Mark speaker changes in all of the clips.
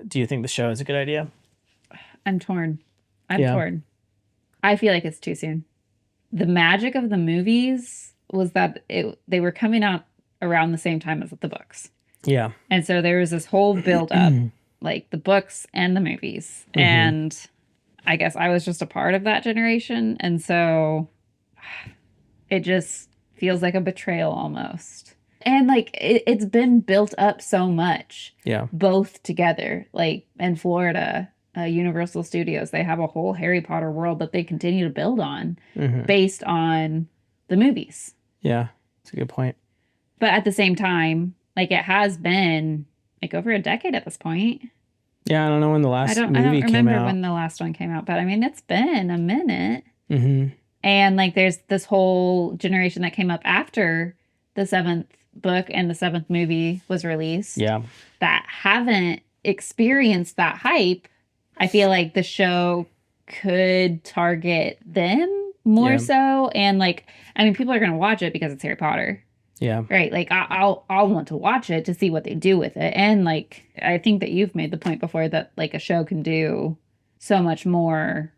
Speaker 1: do you think the show is a good idea?
Speaker 2: I'm torn. I'm
Speaker 1: Yeah.
Speaker 2: torn. I feel like it's too soon. The magic of the movies was that they were coming out around the same time as the books.
Speaker 1: Yeah.
Speaker 2: And so there was this whole build up, like the books and the movies. And I guess I was just a part of that generation. And so it just feels like a betrayal almost. And like it's been built up so much.
Speaker 1: Yeah.
Speaker 2: Both together. Like in Florida, Universal Studios, they have a whole Harry Potter world that they continue to build on based on the movies.
Speaker 1: Yeah. That's a good point.
Speaker 2: But at the same time, like it has been like over a decade at this point.
Speaker 1: Yeah, I don't know when the last movie came out.
Speaker 2: I don't remember when the last one came out, but I mean, it's been a minute.
Speaker 1: Mm-hmm.
Speaker 2: And like there's this whole generation that came up after the seventh book and the seventh movie was released.
Speaker 1: Yeah.
Speaker 2: That haven't experienced that hype. I feel like the show could target them more so. And like, I mean, people are going to watch it because it's Harry Potter.
Speaker 1: Yeah.
Speaker 2: Right. Like I'll want to watch it to see what they do with it. And like, I think that you've made the point before that like a show can do so much more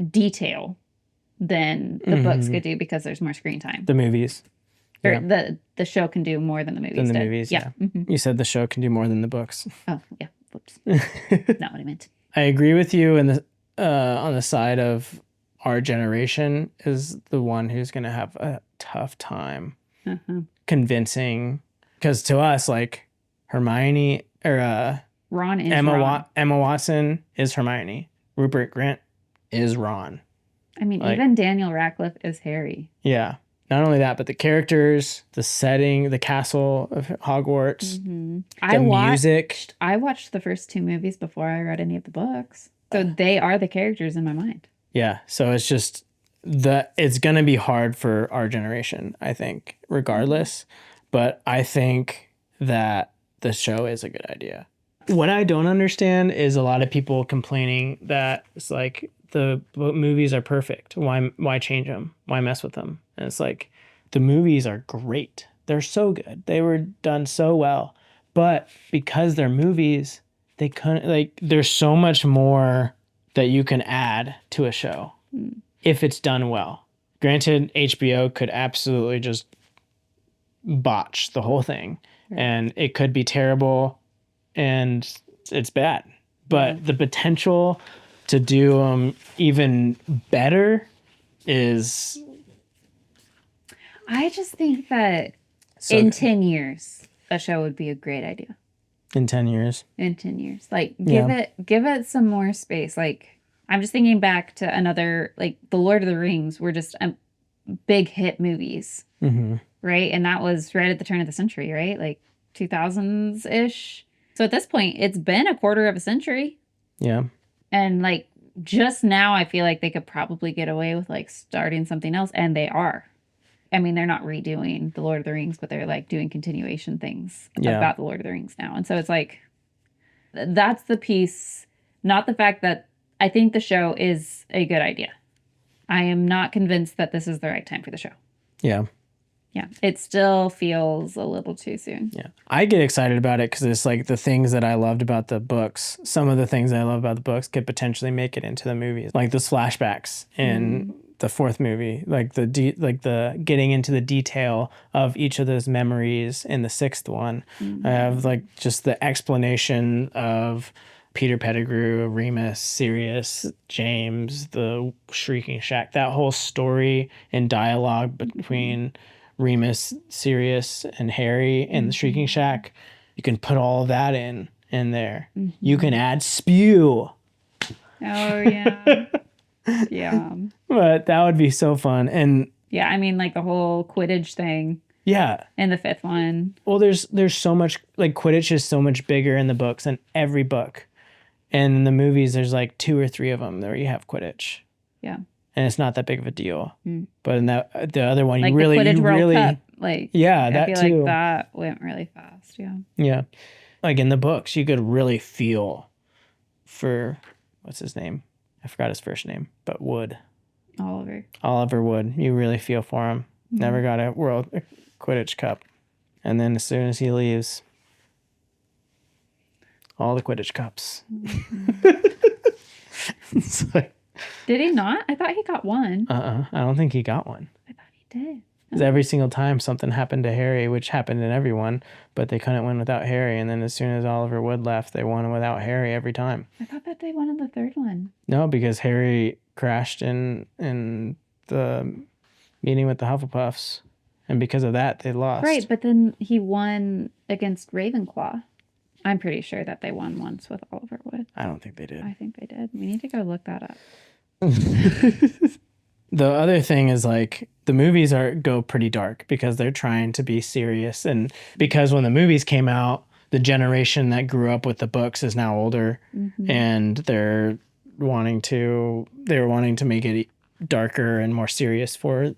Speaker 2: detail than the books could do because there's more screen time.
Speaker 1: The movies.
Speaker 2: Or the show can do more than the movies
Speaker 1: Than the
Speaker 2: did.
Speaker 1: movies, yeah. You said the show can do more than the books.
Speaker 2: Oh, yeah. Whoops. Not what I meant.
Speaker 1: I agree with you in the on the side of our generation is the one who's going to have a tough time convincing, because to us, like Hermione or
Speaker 2: Ron is Ron.
Speaker 1: Emma Watson is Hermione. Rupert Grint is Ron.
Speaker 2: I mean, like, even Daniel Radcliffe is Harry.
Speaker 1: Yeah. Not only that, but the characters, the setting, the castle of Hogwarts, the music.
Speaker 2: I watched the first two movies before I read any of the books. So they are the characters in my mind.
Speaker 1: Yeah. So it's just it's going to be hard for our generation, I think, regardless. But I think that the show is a good idea. What I don't understand is a lot of people complaining that it's like the movies are perfect. Why change them? Why mess with them? And it's like, the movies are great. They're so good. They were done so well. But because they're movies, they couldn't, like, there's so much more that you can add to a show if it's done well. Granted, HBO could absolutely just botch the whole thing. Right. And it could be terrible and it's bad. But the potential to do even better is...
Speaker 2: I just think that in 10 years, a show would be a great idea.
Speaker 1: In 10 years?
Speaker 2: In 10 years. Like, give it some more space. Like, I'm just thinking back to another, like, The Lord of the Rings were just big hit movies. Right? And that was right at the turn of the century, right? Like, 2000s-ish. So at this point, it's been a quarter of a century.
Speaker 1: Yeah.
Speaker 2: And, like, just now, I feel like they could probably get away with, like, starting something else. And they are. I mean, they're not redoing The Lord of the Rings, but they're like doing continuation things about The Lord of the Rings now. And so it's like, that's the piece, not the fact that I think the show is a good idea. I am not convinced that this is the right time for the show.
Speaker 1: Yeah.
Speaker 2: Yeah. It still feels a little too soon.
Speaker 1: Yeah. I get excited about it because it's like the things that I loved about the books. Some of the things I love about the books could potentially make it into the movies. Like the flashbacks and the fourth movie, like the getting into the detail of each of those memories in the sixth one. I have like just the explanation of Peter Pettigrew, Remus, Sirius, James, the Shrieking Shack, that whole story and dialogue between Remus, Sirius, and Harry in the Shrieking Shack. You can put all of that in there. You can add spew.
Speaker 2: Oh yeah. Yeah.
Speaker 1: But that would be so fun. And
Speaker 2: yeah, I mean, like the whole Quidditch thing.
Speaker 1: Yeah.
Speaker 2: In the fifth one.
Speaker 1: Well, there's so much, like Quidditch is so much bigger in the books than every book. And in the movies, there's like 2 or 3 of them where you have Quidditch.
Speaker 2: Yeah.
Speaker 1: And it's not that big of a deal. But in the other one,
Speaker 2: like
Speaker 1: you really...
Speaker 2: the Quidditch World Cup. Like,
Speaker 1: yeah, that too.
Speaker 2: I feel like that went really fast, yeah.
Speaker 1: Yeah. Like in the books, you could really feel for, what's his name? I forgot his first name, but Wood. Oliver Wood. You really feel for him. Never got a World Quidditch Cup. And then as soon as he leaves, All the Quidditch cups. It's like,
Speaker 2: Did he not? I thought he got one.
Speaker 1: I don't think he got one.
Speaker 2: I thought he did.
Speaker 1: 'Cause every single time something happened to Harry, which happened in everyone, but they couldn't win without Harry. And then as soon as Oliver Wood left, they won without Harry every time.
Speaker 2: I thought that they wanted the third one.
Speaker 1: No, because Harry crashed in the meeting with the Hufflepuffs. And because of that, they lost.
Speaker 2: Right, but then he won against Ravenclaw. I'm pretty sure that they won once with Oliver Wood.
Speaker 1: I don't think they did.
Speaker 2: I think they did. We need to go look that up.
Speaker 1: The other thing is like the movies go pretty dark because they're trying to be serious, and because when the movies came out, the generation that grew up with the books is now older, and they were wanting to make it darker and more serious for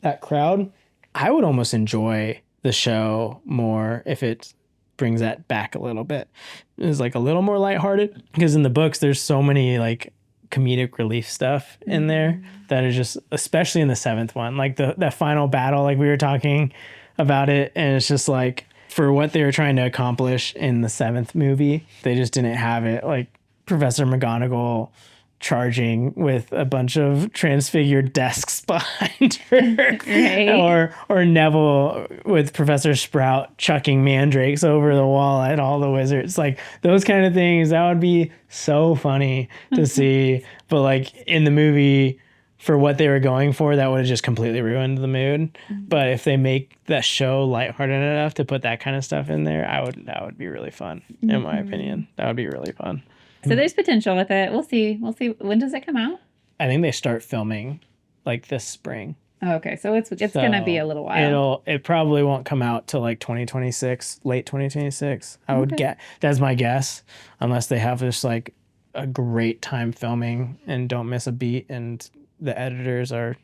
Speaker 1: that crowd. I would almost enjoy the show more if it brings that back a little bit. It's like a little more lighthearted, because in the books there's so many like comedic relief stuff in there that is just, especially in the seventh one, like that final battle, like we were talking about it, and it's just like, for what they were trying to accomplish in the seventh movie, they just didn't have it. Like Professor McGonagall charging with a bunch of transfigured desks behind her,
Speaker 2: Right.
Speaker 1: or Neville with Professor Sprout chucking mandrakes over the wall at all the wizards. Like those kind of things, that would be so funny to see. But like in the movie, for what they were going for, that would have just completely ruined the mood. But if they make that show lighthearted enough to put that kind of stuff in there, that would be really fun, in my opinion. That would be really fun.
Speaker 2: So there's potential with it. We'll see. We'll see. When does it come out?
Speaker 1: I think they start filming like this spring.
Speaker 2: Oh, okay. So it's gonna be a little while.
Speaker 1: It probably won't come out till like 2026, late 2026. I would get, that's my guess, unless they have just like a great time filming and don't miss a beat and the editors are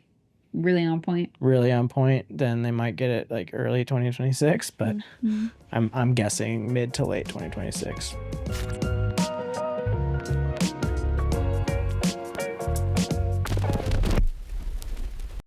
Speaker 2: Really on point.
Speaker 1: Then they might get it like early 2026, but I'm guessing mid to late 2026.